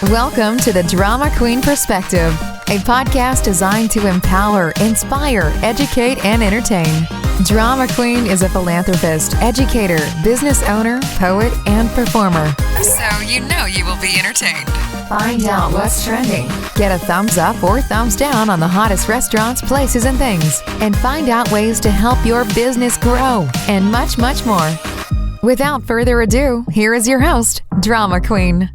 Welcome to the DramaKueen Perspective, a podcast designed to empower, inspire, educate, and entertain. DramaKueen is a philanthropist, educator, business owner, poet, and performer. So you know you will be entertained. Find out what's trending. Get a thumbs up or thumbs down on the hottest restaurants, places, and things. And find out ways to help your business grow. And much, much more. Without further ado, here is your host, DramaKueen.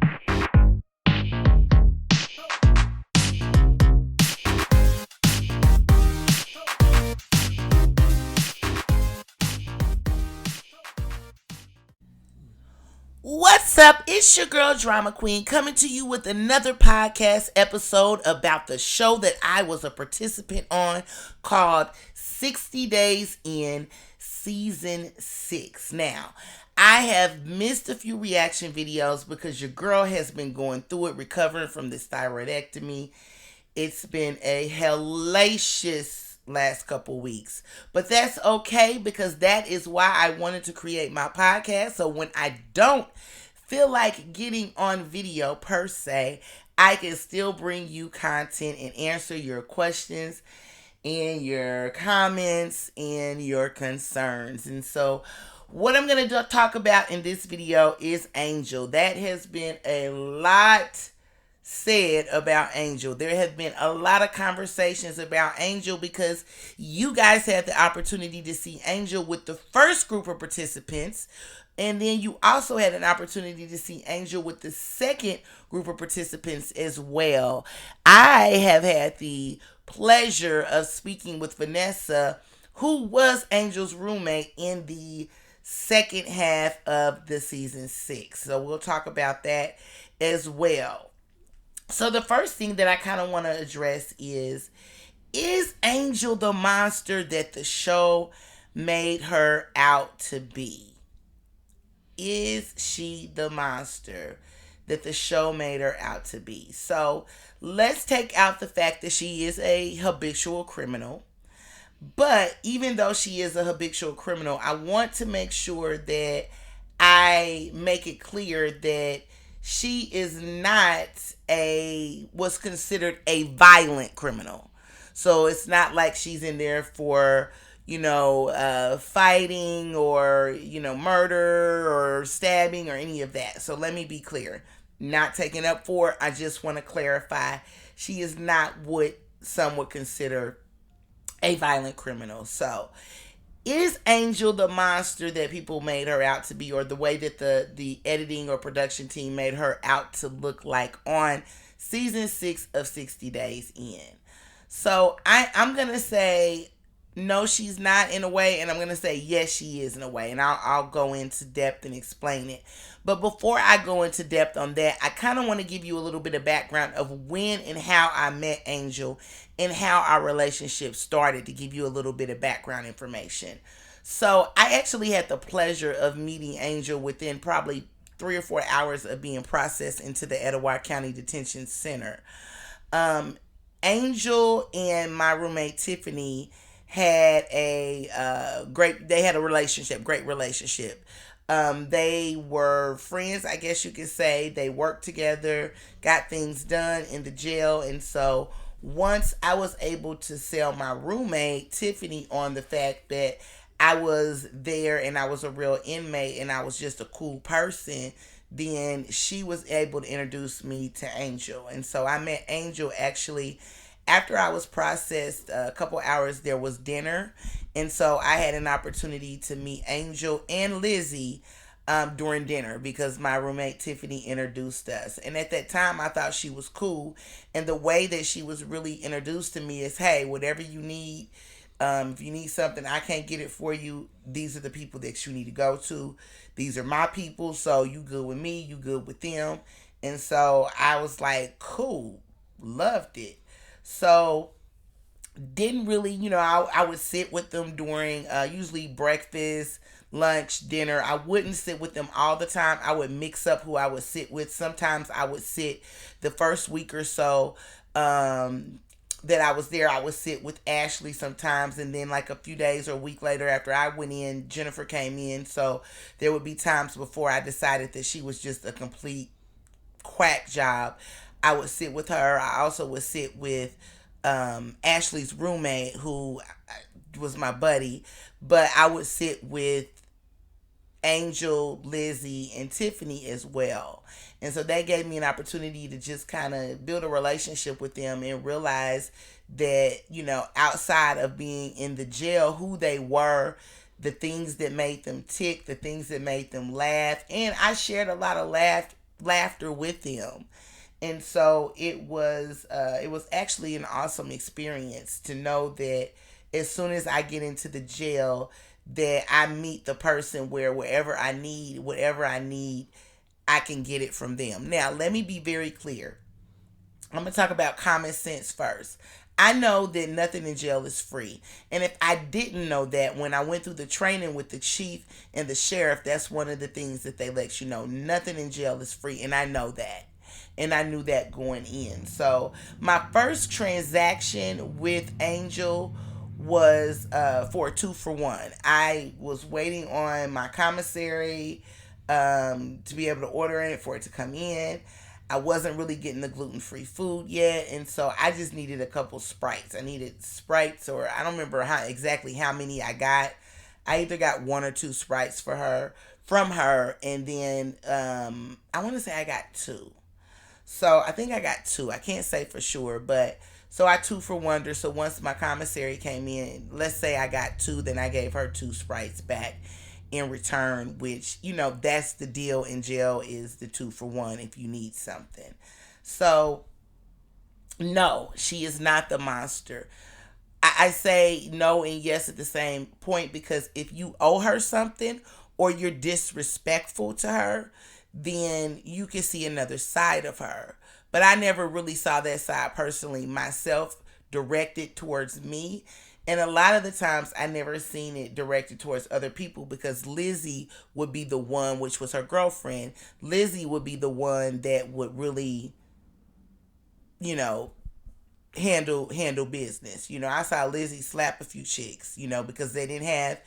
What's up? It's your girl DramaKueen coming to you with another podcast episode about the show that I was a participant on called 60 Days In Season 6. Now, I have missed a few reaction videos because your girl has been going through it, recovering from this thyroidectomy. It's been a hellacious last couple weeks, but that's okay because that is why I wanted to create my podcast. So when I don't feel like getting on video per se, I can still bring you content and answer your questions and your comments and your concerns. And so what I'm going to talk about in this video is Angel. That has been a lot said about Angel. There have been a lot of conversations about Angel because you guys had the opportunity to see Angel with the first group of participants, and then you also had an opportunity to see Angel with the second group of participants as well. I have had the pleasure of speaking with Vanessa, who was Angel's roommate in the second half of the season 6. So we'll talk about that as well. So the first thing that I kind of want to address is Angel the monster that the show made her out to be? Is she the monster that the show made her out to be? So let's take out the fact that she is a habitual criminal. But even though she is a habitual criminal, I want to make sure that I make it clear that she is not what's considered a violent criminal. So it's not like she's in there for, fighting or, murder or stabbing or any of that. So let me be clear. Not taking up for it. I just want to clarify. She is not what some would consider a violent criminal. So is Angel the monster that people made her out to be, or the way that the editing or production team made her out to look like on season 6 of 60 Days In? So I'm going to say no, she's not in a way, and I'm going to say yes, she is in a way, and I'll go into depth and explain it. But before I go into depth on that, I kind of want to give you a little bit of background of when and how I met Angel and how our relationship started, to give you a little bit of background information. So I actually had the pleasure of meeting Angel within probably 3 or 4 hours of being processed into the Etowah County Detention Center. Angel and my roommate Tiffany had a great relationship. They were friends, I guess you could say. They worked together, got things done in the jail. And so once I was able to sell my roommate Tiffany on the fact that I was there and I was a real inmate and I was just a cool person, then she was able to introduce me to Angel. And so I met Angel actually after I was processed. A couple hours there was dinner, and so I had an opportunity to meet Angel and Lizzie during dinner because my roommate Tiffany introduced us. And at that time I thought she was cool, and the way that she was really introduced to me is, hey, whatever you need, if you need something, I can't get it for you, these are the people that you need to go to. These are my people, so you good with me, you good with them. And so I was like, cool, loved it. So didn't really, I would sit with them during usually breakfast, lunch, dinner. I wouldn't sit with them all the time. I would mix up who I would sit with. Sometimes I would sit the first week or so that I was there, I would sit with Ashley sometimes, and then like a few days or a week later after I went in, Jennifer came in. So there would be times before I decided that she was just a complete quack job, I would sit with her. I also would sit with Ashley's roommate, who was my buddy, but I would sit with Angel, Lizzie, and Tiffany as well. And so that gave me an opportunity to just kind of build a relationship with them and realize that, outside of being in the jail, who they were, the things that made them tick, the things that made them laugh. And I shared a lot of laughter with them. And so it was actually an awesome experience to know that as soon as I get into the jail, that I meet the person where whatever I need, I can get it from them. Now, let me be very clear. I'm going to talk about common sense first. I know that nothing in jail is free. And if I didn't know that, when I went through the training with the chief and the sheriff, that's one of the things that they let you know. Nothing in jail is free. And I know that. And I knew that going in. So my first transaction with Angel was for a 2-for-1. I was waiting on my commissary to be able to order it for it to come in. I wasn't really getting the gluten-free food yet, and so I just needed a couple Sprites. I needed Sprites, or I don't remember exactly how many I got. I either got 1 or 2 Sprites from her, and then I want to say I got 2. So I think I got 2. I can't say for sure, but so I 2-for-1. So once my commissary came in, let's say I got 2, then I gave her 2 Sprites back in return, which, that's the deal in jail, is the 2-for-1 if you need something. So no, she is not the monster. I say no and yes at the same point, because if you owe her something or you're disrespectful to her, then you can see another side of her. But I never really saw that side personally myself directed towards me. And a lot of the times I never seen it directed towards other people, because Lizzie would be the one, which was her girlfriend. Lizzie would be the one that would really, handle business. I saw Lizzie slap a few chicks, because they didn't have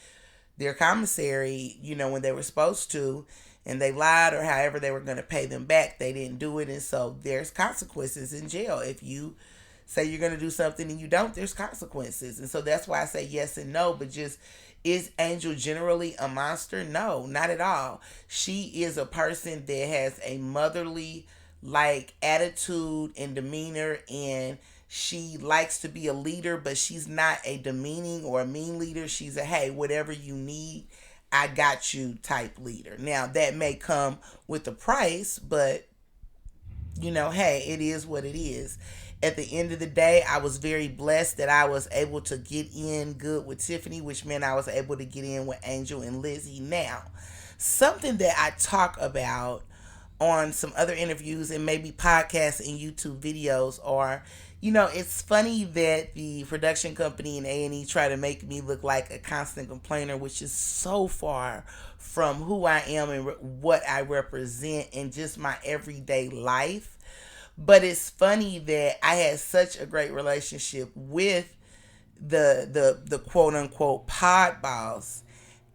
their commissary, when they were supposed to, and they lied, or however they were going to pay them back, they didn't do it. And so there's consequences in jail. If you say you're going to do something and you don't, there's consequences. And so that's why I say yes and no. But just, is Angel generally a monster? No, not at all. She is a person that has a motherly attitude and demeanor, and she likes to be a leader, but she's not a demeaning or a mean leader. She's a, hey, whatever you need, I got you type leader. Now, that may come with a price, but, hey, it is what it is. At the end of the day, I was very blessed that I was able to get in good with Tiffany, which meant I was able to get in with Angel and Lizzie. Now, something that I talk about on some other interviews and maybe podcasts and YouTube videos are, it's funny that the production company and A&E try to make me look like a constant complainer, which is so far from who I am and what I represent in just my everyday life. But it's funny that I had such a great relationship with the quote unquote pod boss,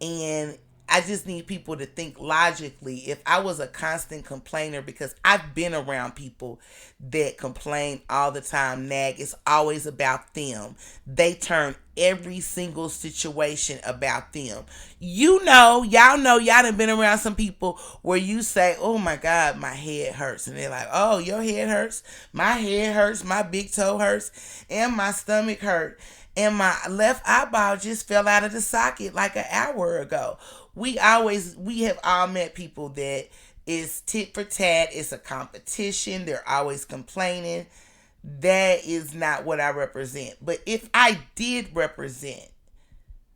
and I just need people to think logically. If I was a constant complainer, because I've been around people that complain all the time, nag, it's always about them. They turn every single situation about them. Y'all done been around some people where you say, oh my God, my head hurts. And they're like, oh, your head hurts? My head hurts, my big toe hurts, and my stomach hurt. And my left eyeball just fell out of the socket like an hour ago. We have all met people that is tit for tat. It's a competition. They're always complaining. That is not what I represent. But if I did represent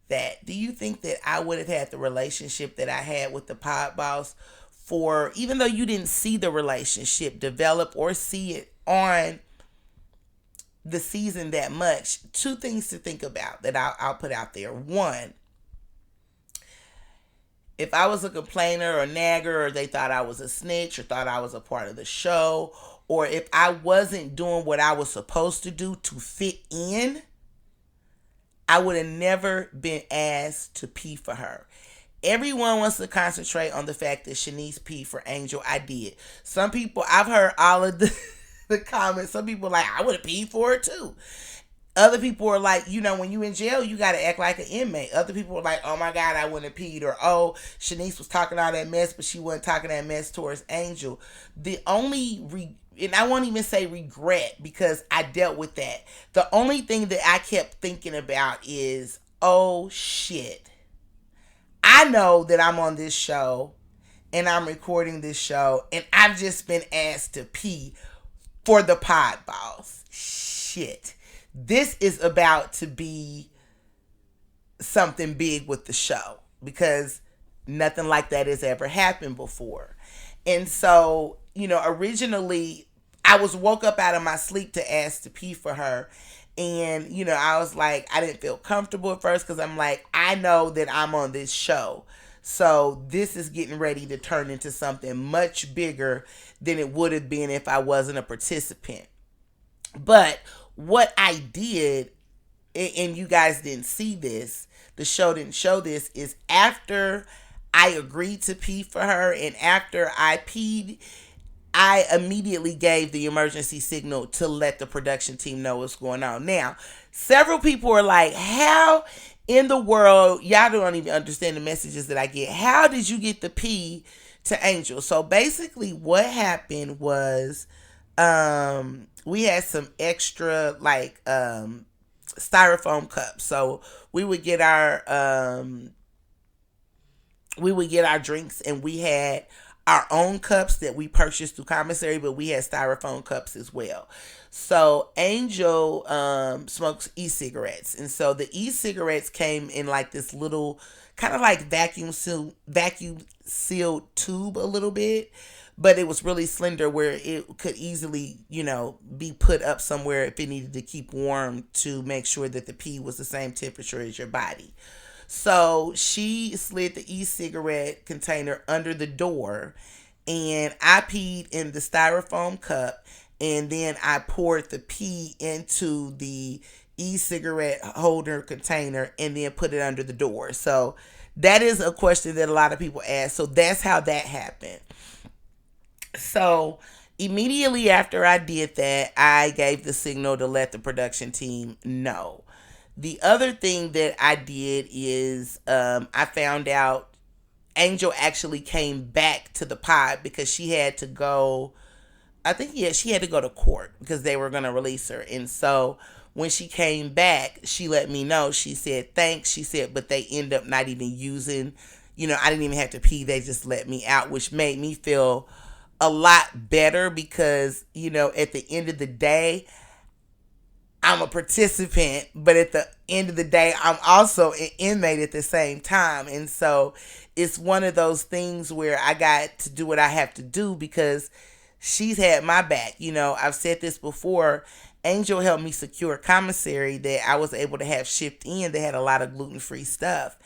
that, do you think that I would have had the relationship that I had with the pod boss for, even though you didn't see the relationship develop or see it on the season that much? 2 things to think about that I'll put out there. 1, if I was a complainer or nagger, or they thought I was a snitch or thought I was a part of the show, or if I wasn't doing what I was supposed to do to fit in, I would have never been asked to pee for her. Everyone wants to concentrate on the fact that Shanice peed for Angel. I did. Some people, I've heard all of the comments. Some people are like, I would have peed for her too. Other people are like, when you in jail, you got to act like an inmate. Other people are like, oh my God, I wouldn't have peed. Or, oh, Shanice was talking all that mess, but she wasn't talking that mess towards Angel. The only, and I won't even say regret because I dealt with that. The only thing that I kept thinking about is, oh shit. I know that I'm on this show and I'm recording this show and I've just been asked to pee for the pod boss. Shit. This is about to be something big with the show because nothing like that has ever happened before. And so, originally I was woke up out of my sleep to ask to pee for her. And, I was like, I didn't feel comfortable at first because I'm like, I know that I'm on this show. So this is getting ready to turn into something much bigger than it would have been if I wasn't a participant. But what I did, and you guys didn't see this, the show didn't show this, is after I agreed to pee for her and after I peed, I immediately gave the emergency signal to let the production team know what's going on. Now, several people are like, how in the world, y'all don't even understand the messages that I get. How did you get the pee to Angel? So basically what happened was we had some extra styrofoam cups. So we would get our drinks and we had our own cups that we purchased through commissary, but we had styrofoam cups as well. So Angel smokes e-cigarettes. And so the e-cigarettes came in like this little kind of like vacuum sealed tube a little bit, but it was really slender where it could easily, be put up somewhere if it needed to keep warm to make sure that the pee was the same temperature as your body. So she slid the e-cigarette container under the door and I peed in the styrofoam cup and then I poured the pee into the e-cigarette holder container and then put it under the door. So that is a question that a lot of people ask. So that's how that happened. So immediately after I did that, I gave the signal to let the production team know. The other thing that I did is I found out Angel actually came back to the pod because she had to go, she had to go to court because they were going to release her. And so when she came back, she let me know. She said, thanks. She said, but they end up not even using, I didn't even have to pee. They just let me out, which made me feel a lot better because, at the end of the day, I'm a participant, but at the end of the day, I'm also an inmate at the same time. And so it's one of those things where I got to do what I have to do because she's had my back. I've said this before. Angel helped me secure commissary that I was able to have shipped in. They had a lot of gluten-free stuff.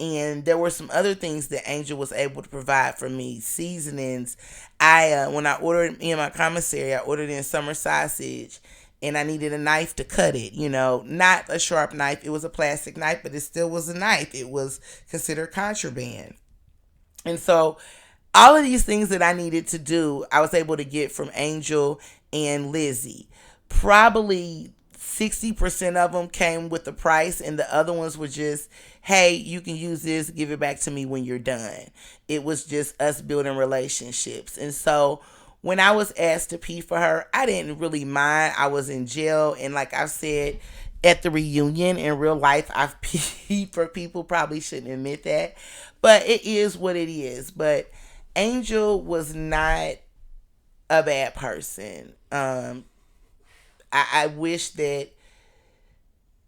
And there were some other things that Angel was able to provide for me. Seasonings. When I ordered in my commissary, I ordered in summer sausage. And I needed a knife to cut it, not a sharp knife. It was a plastic knife, but it still was a knife. It was considered contraband. And so all of these things that I needed to do, I was able to get from Angel and Lizzie. Probably 60% of them came with the price and the other ones were just, hey, you can use this, give it back to me when you're done. It was just us building relationships. And so when I was asked to pee for her, I didn't really mind. I was in jail. And like I said, at the reunion in real life, I've peed for people. Probably shouldn't admit that. But it is what it is. But Angel was not a bad person. I wish that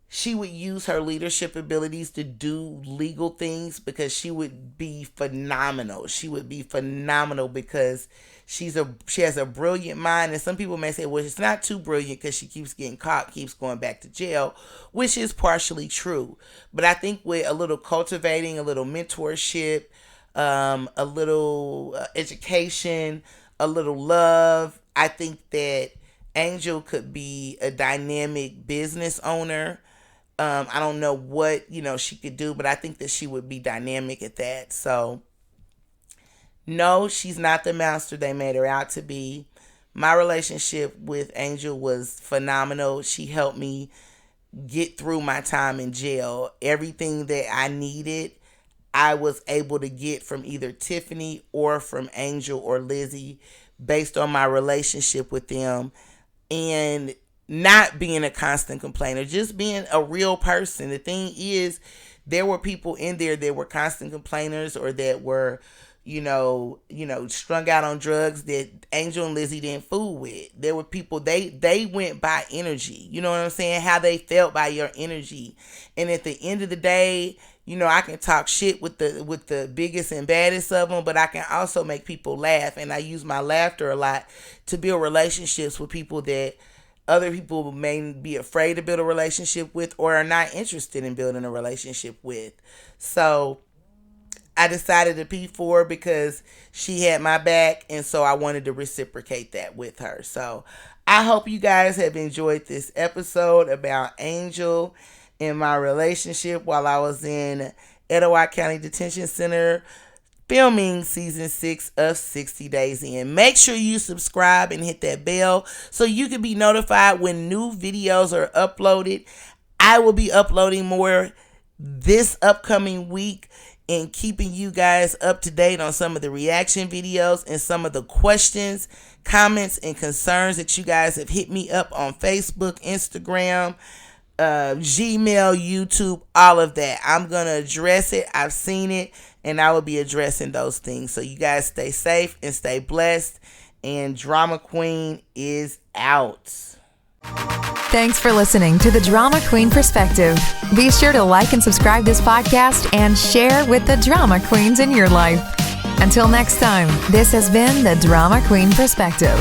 she would use her leadership abilities to do legal things because she would be phenomenal. She would be phenomenal because she has a brilliant mind. And some people may say, well, it's not too brilliant because she keeps getting caught, keeps going back to jail, which is partially true. But I think with a little cultivating, a little mentorship, a little education, a little love, I think that Angel could be a dynamic business owner. I don't know what, she could do, but I think that she would be dynamic at that. So, no, she's not the monster they made her out to be. My relationship with Angel was phenomenal. She helped me get through my time in jail. Everything that I needed, I was able to get from either Tiffany or from Angel or Lizzie based on my relationship with them. And not being a constant complainer, just being a real person. The thing is, there were people in there that were constant complainers or that were, strung out on drugs that Angel and Lizzie didn't fool with. There were people, they went by energy. You know what I'm saying? How they felt by your energy. And at the end of the day, I can talk shit with the biggest and baddest of them, but I can also make people laugh. And I use my laughter a lot to build relationships with people that other people may be afraid to build a relationship with or are not interested in building a relationship with. So I decided to P4 because she had my back, and so I wanted to reciprocate that with her. So I hope you guys have enjoyed this episode about Angel and my relationship while I was in Etowah County Detention Center filming season 6 of 60 Days In. Make sure you subscribe and hit that bell so you can be notified when new videos are uploaded. I will be uploading more this upcoming week and keeping you guys up to date on some of the reaction videos and some of the questions, comments, and concerns that you guys have hit me up on Facebook, Instagram, Gmail, YouTube, all of that. I'm going to address it. I've seen it, and I will be addressing those things. So you guys stay safe and stay blessed. And DramaKueen is out. Thanks for listening to the DramaKueen Perspective. Be sure to like and subscribe this podcast and share with the drama queens in your life. Until next time, this has been the DramaKueen Perspective.